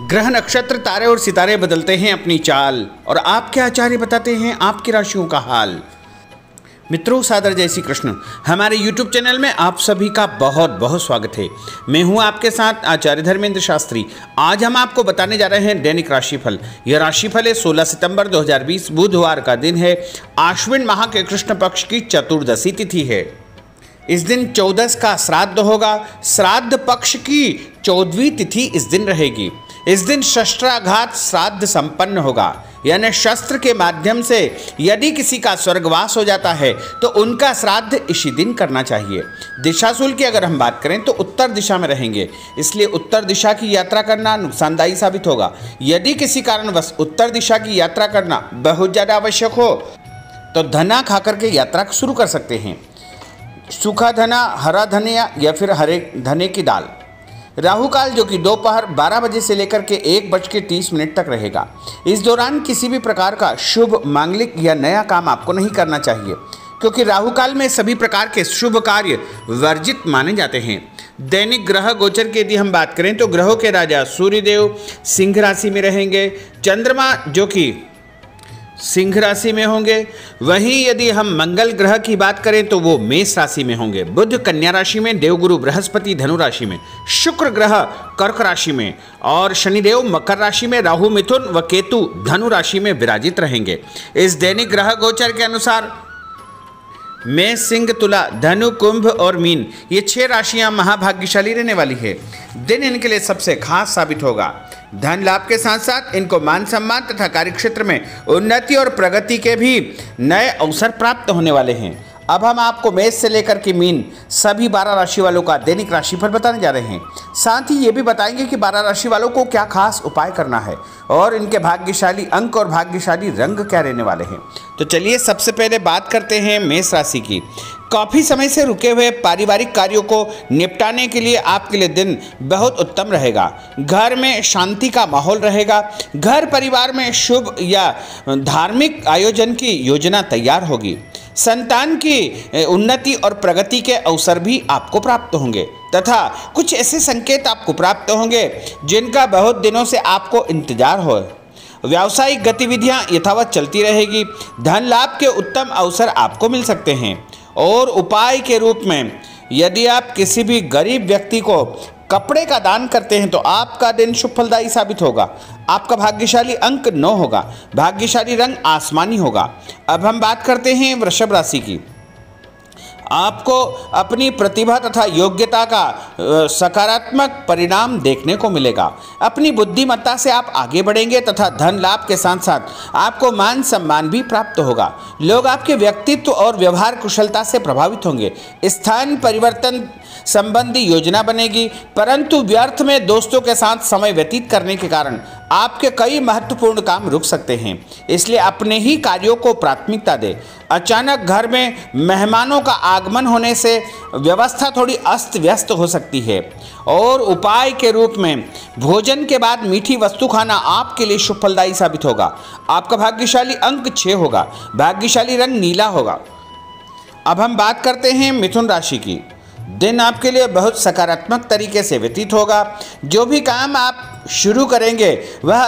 ग्रह नक्षत्र तारे और सितारे बदलते हैं अपनी चाल और आपके आचार्य बताते हैं आपकी राशियों का हाल। मित्रों, सादर जय श्री कृष्ण। हमारे YouTube चैनल में आप सभी का बहुत बहुत स्वागत है। मैं हूं आपके साथ आचार्य धर्मेंद्र शास्त्री। आज हम आपको बताने जा रहे हैं दैनिक राशिफल। यह राशिफल है 16 सितंबर 2020 बुधवार का दिन है। आश्विन माह के कृष्ण पक्ष की चतुर्दशी तिथि है। इस दिन 14 का श्राद्ध होगा। श्राद्ध पक्ष की 14वीं तिथि इस दिन रहेगी। इस दिन शस्त्राघात श्राद्ध संपन्न होगा, यानी शस्त्र के माध्यम से यदि किसी का स्वर्गवास हो जाता है तो उनका श्राद्ध इसी दिन करना चाहिए। दिशाशूल की अगर हम बात करें तो उत्तर दिशा में रहेंगे, इसलिए उत्तर दिशा की यात्रा करना नुकसानदायी साबित होगा। यदि किसी कारणवश उत्तर दिशा की यात्रा करना बहुत ज़्यादा आवश्यक हो तो धना खाकर के यात्रा शुरू कर सकते हैं। सूखा धना, हरा धनिया या फिर हरे धने की दाल। राहु काल जो कि दोपहर 12 बजे से लेकर के 1:30 तक रहेगा। इस दौरान किसी भी प्रकार का शुभ, मांगलिक या नया काम आपको नहीं करना चाहिए, क्योंकि राहु काल में सभी प्रकार के शुभ कार्य वर्जित माने जाते हैं। दैनिक ग्रह गोचर की यदि हम बात करें तो ग्रहों के राजा सूर्यदेव सिंह राशि में रहेंगे। चंद्रमा जो कि सिंह राशि में होंगे। वहीं यदि हम मंगल ग्रह की बात करें तो वो मेष राशि में होंगे। बुध कन्या राशि में, देवगुरु बृहस्पति धनु राशि में, शुक्र ग्रह कर्क राशि में और शनिदेव मकर राशि में, राहु मिथुन व केतु धनु राशि में विराजित रहेंगे। इस दैनिक ग्रह गोचर के अनुसार मेष, सिंह, तुला, धनु, कुंभ और मीन ये 6 राशियां महाभाग्यशाली रहने वाली है। दिन इनके लिए सबसे खास साबित होगा। धन लाभ के साथ साथ इनको मान सम्मान तथा कार्यक्षेत्र में उन्नति और प्रगति के भी नए अवसर प्राप्त होने वाले हैं। अब हम आपको मेष से लेकर के मीन सभी 12 राशि वालों का दैनिक राशिफल बताने जा रहे हैं। साथ ही ये भी बताएंगे कि 12 राशि वालों को क्या खास उपाय करना है और इनके भाग्यशाली अंक और भाग्यशाली रंग क्या रहने वाले हैं। तो चलिए सबसे पहले बात करते हैं मेष राशि की। काफ़ी समय से रुके हुए पारिवारिक कार्यों को निपटाने के लिए आपके लिए दिन बहुत उत्तम रहेगा। घर में शांति का माहौल रहेगा। घर परिवार में शुभ या धार्मिक आयोजन की योजना तैयार होगी। संतान की उन्नति और प्रगति के अवसर भी आपको प्राप्त होंगे तथा कुछ ऐसे संकेत आपको प्राप्त होंगे जिनका बहुत दिनों से आपको इंतजार हो। व्यावसायिक गतिविधियां यथावत चलती रहेगी। धन लाभ के उत्तम अवसर आपको मिल सकते हैं। और उपाय के रूप में यदि आप किसी भी गरीब व्यक्ति को कपड़े का दान करते हैं तो आपका दिन शुभ फलदायी साबित होगा। आपका भाग्यशाली अंक 9 होगा। भाग्यशाली रंग आसमानी होगा। अब हम बात करते हैं वृषभ राशि की। आपको अपनी प्रतिभा तथा योग्यता का सकारात्मक परिणाम देखने को मिलेगा। अपनी बुद्धिमत्ता से आप आगे बढ़ेंगे तथा धन लाभ के साथ साथ आपको मान सम्मान भी प्राप्त होगा। लोग आपके व्यक्तित्व और व्यवहार कुशलता से प्रभावित होंगे। स्थान परिवर्तन संबंधी योजना बनेगी, परंतु व्यर्थ में दोस्तों के साथ समय व्यतीत करने के कारण आपके कई महत्वपूर्ण काम रुक सकते हैं, इसलिए अपने ही कार्यों को प्राथमिकता दें। अचानक घर में मेहमानों का आगमन होने से व्यवस्था थोड़ी अस्त व्यस्त हो सकती है। और उपाय के रूप में भोजन के बाद मीठी वस्तु खाना आपके लिए शुभ फलदायी साबित होगा। आपका भाग्यशाली अंक 6 होगा। भाग्यशाली रंग नीला होगा। अब हम बात करते हैं मिथुन राशि की। दिन आपके लिए बहुत सकारात्मक तरीके से व्यतीत होगा। जो भी काम आप शुरू करेंगे वह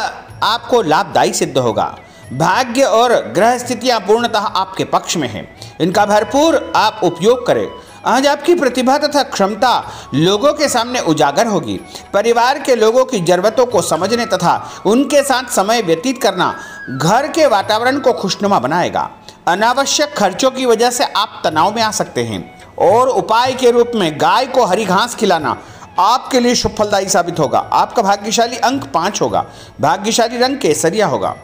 आपको लाभदायी सिद्ध होगा। भाग्य और ग्रह स्थितियां पूर्णतः आपके पक्ष में हैं। इनका भरपूर आप उपयोग करें। आज आपकी प्रतिभा तथा क्षमता लोगों के सामने उजागर होगी। परिवार के लोगों की जरूरतों को समझने तथा उनके साथ समय व्यतीत करना घर के वातावरण को खुशनुमा बनाएगा। अनावश्यक खर्चों की वजह से आप तनाव में आ सकते हैं। और उपाय के रूप में गाय को हरी घास खिलाना आपके लिए शुभ फलदायी साबित होगा। आपका भाग्यशाली अंक 5 होगा। भाग्यशाली रंग केसरिया होगा।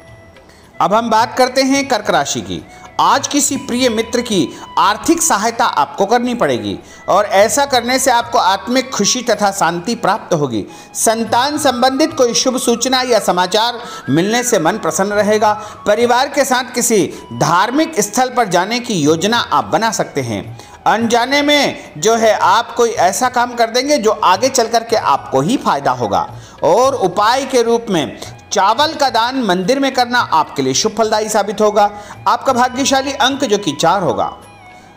अब हम बात करते हैं कर्क राशि की। आज किसी प्रिय मित्र की आर्थिक सहायता आपको करनी पड़ेगी और ऐसा करने से आपको आत्मिक खुशी तथा शांति प्राप्त होगी। संतान संबंधित कोई शुभ सूचना या समाचार मिलने से मन प्रसन्न रहेगा। परिवार के साथ किसी धार्मिक स्थल पर जाने की योजना आप बना सकते हैं। अनजाने में जो है आप कोई ऐसा काम कर देंगे जो आगे चल कर के आपको ही फायदा होगा। और उपाय के रूप में चावल का दान मंदिर में करना आपके लिए शुभ फलदायी साबित होगा। आपका भाग्यशाली अंक जो कि 4 होगा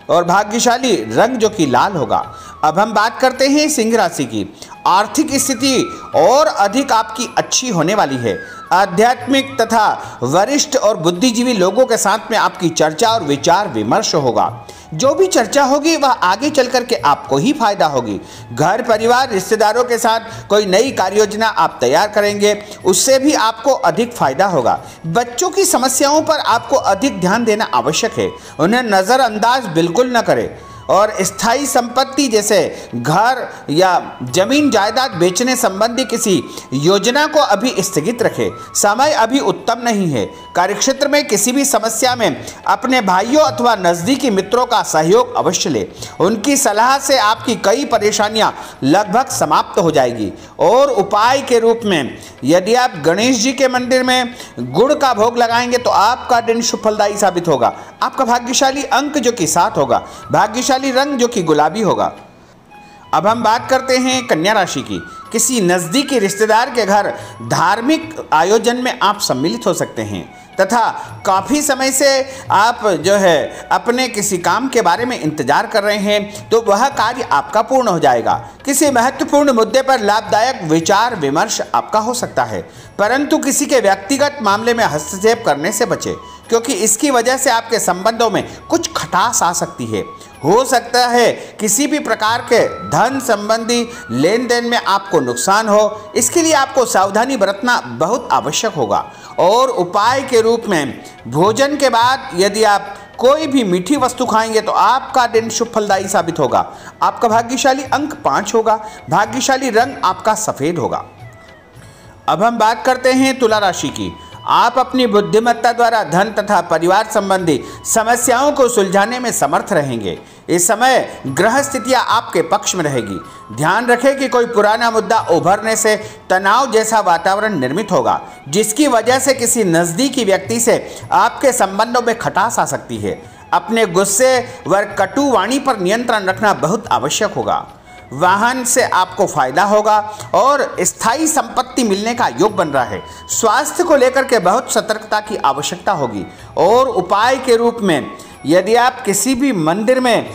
और भाग्यशाली रंग जो कि लाल होगा। अब हम बात करते हैं सिंह राशि की। आर्थिक स्थिति और अधिक आपकी अच्छी होने वाली है। आध्यात्मिक तथा वरिष्ठ और बुद्धिजीवी लोगों के साथ में आपकी चर्चा और विचार विमर्श होगा। जो भी चर्चा होगी वह आगे चल कर के आपको ही फायदा होगी। घर परिवार रिश्तेदारों के साथ कोई नई कार्य योजना आप तैयार करेंगे, उससे भी आपको अधिक फायदा होगा। बच्चों की समस्याओं पर आपको अधिक ध्यान देना आवश्यक है, उन्हें नज़रअंदाज बिल्कुल न करें। और स्थायी संपत्ति जैसे घर या जमीन जायदाद बेचने संबंधी किसी योजना को अभी स्थगित रखें, समय अभी उत्तम नहीं है। कार्यक्षेत्र में किसी भी समस्या में अपने भाइयों अथवा नज़दीकी मित्रों का सहयोग अवश्य लें, उनकी सलाह से आपकी कई परेशानियां लगभग समाप्त हो जाएगी। और उपाय के रूप में यदि आप गणेश जी के मंदिर में गुड़ का भोग लगाएंगे तो आपका दिन शुभ फलदायी साबित होगा। आपका भाग्यशाली अंक जो कि 7 होगा, भाग्यशाली रंग जो कि गुलाबी होगा। अब हम बात करते हैं कन्या राशि की। किसी नज़दीकी रिश्तेदार के घर धार्मिक आयोजन में आप सम्मिलित हो सकते हैं तथा काफ़ी समय से आप जो है अपने किसी काम के बारे में इंतजार कर रहे हैं तो वह कार्य आपका पूर्ण हो जाएगा। किसी महत्वपूर्ण मुद्दे पर लाभदायक विचार विमर्श आपका हो सकता है, परंतु किसी के व्यक्तिगत मामले में हस्तक्षेप करने से बचें, क्योंकि इसकी वजह से आपके संबंधों में कुछ खटास आ सकती है। हो सकता है किसी भी प्रकार के धन संबंधी लेन देन में आपको नुकसान हो, इसके लिए आपको सावधानी बरतना बहुत आवश्यक होगा। और उपाय के रूप में भोजन के बाद यदि आप कोई भी मीठी वस्तु खाएंगे तो आपका दिन शुभ फलदायी साबित होगा। आपका भाग्यशाली अंक 5 होगा, भाग्यशाली रंग आपका सफ़ेद होगा। अब हम बात करते हैं तुला राशि की। आप अपनी बुद्धिमत्ता द्वारा धन तथा परिवार संबंधी समस्याओं को सुलझाने में समर्थ रहेंगे। इस समय ग्रह स्थितियां आपके पक्ष में रहेगी। ध्यान रखें कि कोई पुराना मुद्दा उभरने से तनाव जैसा वातावरण निर्मित होगा, जिसकी वजह से किसी नज़दीकी व्यक्ति से आपके संबंधों में खटास आ सकती है। अपने गुस्से व कटु वाणी पर नियंत्रण रखना बहुत आवश्यक होगा। वाहन से आपको फायदा होगा और स्थायी संपत्ति मिलने का योग बन रहा है। स्वास्थ्य को लेकर के बहुत सतर्कता की आवश्यकता होगी। और उपाय के रूप में यदि आप किसी भी मंदिर में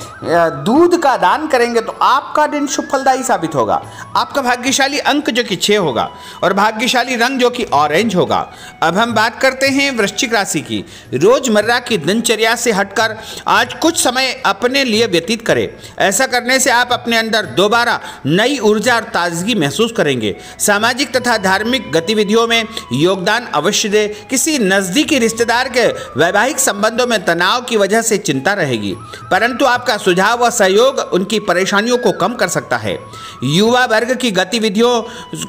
दूध का दान करेंगे तो आपका दिन शुभ फलदायी साबित होगा। आपका भाग्यशाली अंक जो कि 6 होगा और भाग्यशाली रंग जो कि ऑरेंज होगा। अब हम बात करते हैं वृश्चिक राशि की। रोजमर्रा की दिनचर्या से हटकर आज कुछ समय अपने लिए व्यतीत करें। ऐसा करने से आप अपने अंदर दोबारा नई ऊर्जा और ताजगी महसूस करेंगे। सामाजिक तथा धार्मिक गतिविधियों में योगदान अवश्य दें। किसी नज़दीकी रिश्तेदार के वैवाहिक संबंधों में तनाव की वजह से चिंता रहेगी, परंतु आपका सुझाव व सहयोग उनकी परेशानियों को कम कर सकता है। युवा वर्ग की गतिविधियों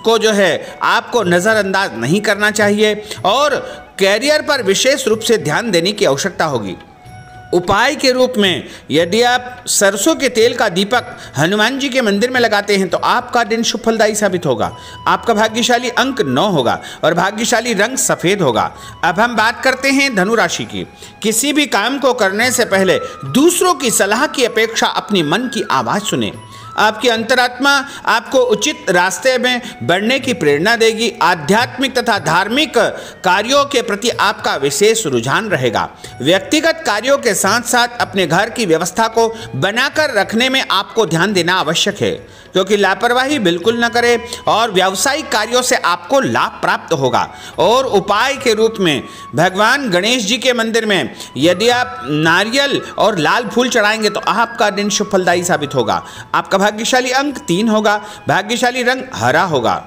को जो है आपको नज़रअंदाज नहीं करना चाहिए और कैरियर पर विशेष रूप से ध्यान देने की आवश्यकता होगी। उपाय के रूप में यदि आप सरसों के तेल का दीपक हनुमान जी के मंदिर में लगाते हैं तो आपका दिन शुभ फलदायी साबित होगा। आपका भाग्यशाली अंक 9 होगा और भाग्यशाली रंग सफ़ेद होगा। अब हम बात करते हैं धनु राशि की। किसी भी काम को करने से पहले दूसरों की सलाह की अपेक्षा अपनी मन की आवाज़ सुने। आपकी अंतरात्मा आपको उचित रास्ते में बढ़ने की प्रेरणा देगी। आध्यात्मिक तथा धार्मिक कार्यों के प्रति आपका विशेष रुझान रहेगा। व्यक्तिगत कार्यों के साथ साथ अपने घर की व्यवस्था को बनाकर रखने में आपको ध्यान देना आवश्यक है, क्योंकि लापरवाही बिल्कुल न करें और व्यावसायिक कार्यों से आपको लाभ प्राप्त होगा। और उपाय के रूप में भगवान गणेश जी के मंदिर में यदि आप नारियल और लाल फूल चढ़ाएंगे तो आपका दिन शुभ फलदायी साबित होगा। आपका भाग्यशाली अंक 3 होगा, भाग्यशाली रंग हरा होगा।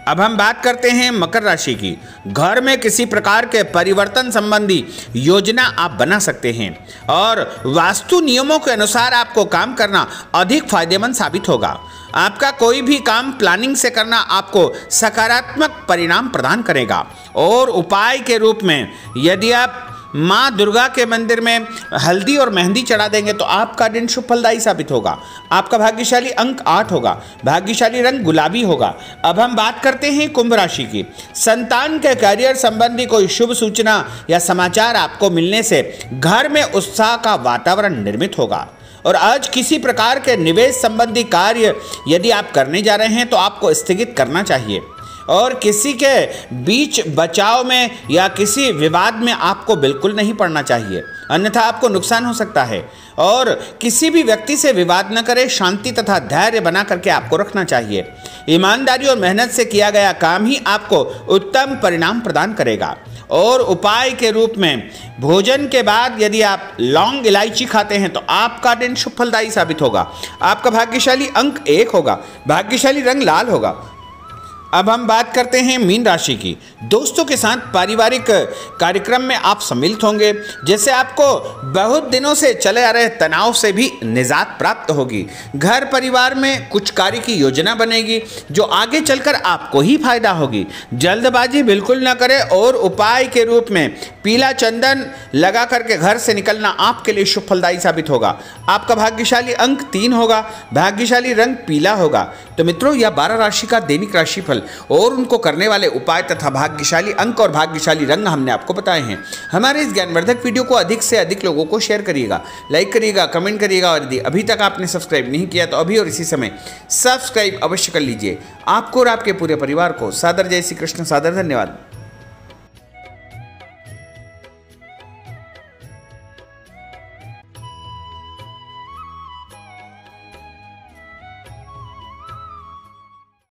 अब हम बात करते हैं मकर राशि की। घर में किसी प्रकार के परिवर्तन संबंधी योजना आप बना सकते हैं और वास्तु नियमों के अनुसार आपको काम करना अधिक फायदेमंद साबित होगा। आपका कोई भी काम प्लानिंग से करना आपको सकारात्मक परिणाम प्रदान करेगा। और उपाय के रूप में यदि आप माँ दुर्गा के मंदिर में हल्दी और मेहंदी चढ़ा देंगे तो आपका दिन शुभ फलदायी साबित होगा। आपका भाग्यशाली अंक 8 होगा, भाग्यशाली रंग गुलाबी होगा। अब हम बात करते हैं कुंभ राशि की। संतान के करियर संबंधी कोई शुभ सूचना या समाचार आपको मिलने से घर में उत्साह का वातावरण निर्मित होगा। और आज किसी प्रकार के निवेश संबंधी कार्य यदि आप करने जा रहे हैं तो आपको स्थगित करना चाहिए। और किसी के बीच बचाव में या किसी विवाद में आपको बिल्कुल नहीं पड़ना चाहिए, अन्यथा आपको नुकसान हो सकता है। और किसी भी व्यक्ति से विवाद न करें, शांति तथा धैर्य बना करके आपको रखना चाहिए। ईमानदारी और मेहनत से किया गया काम ही आपको उत्तम परिणाम प्रदान करेगा। और उपाय के रूप में भोजन के बाद यदि आप लौंग इलायची खाते हैं तो आपका दिन शुभ फलदायी साबित होगा। आपका भाग्यशाली अंक 1 होगा। भाग्यशाली रंग लाल होगा। अब हम बात करते हैं मीन राशि की। दोस्तों के साथ पारिवारिक कार्यक्रम में आप सम्मिलित होंगे, जिससे आपको बहुत दिनों से चले आ रहे तनाव से भी निजात प्राप्त होगी। घर परिवार में कुछ कार्य की योजना बनेगी जो आगे चलकर आपको ही फायदा होगी। जल्दबाजी बिल्कुल ना करें और उपाय के रूप में पीला चंदन लगा करके घर से निकलना आपके लिए शुभ फलदायी साबित होगा। आपका भाग्यशाली अंक 3 होगा। भाग्यशाली रंग पीला होगा। तो मित्रों, यह 12 राशि का दैनिक राशिफल और उनको करने वाले उपाय तथा भाग्यशाली अंक और भाग्यशाली रंग हमने आपको बताए हैं। हमारे इस ज्ञानवर्धक वीडियो को अधिक से अधिक लोगों को शेयर करिएगा, लाइक करिएगा, कमेंट करिएगा और यदि अभी तक आपने सब्सक्राइब नहीं किया तो अभी और इसी समय सब्सक्राइब अवश्य कर लीजिए। आपको और आपके पूरे परिवार को सादर जय श्री कृष्ण, सादर धन्यवाद।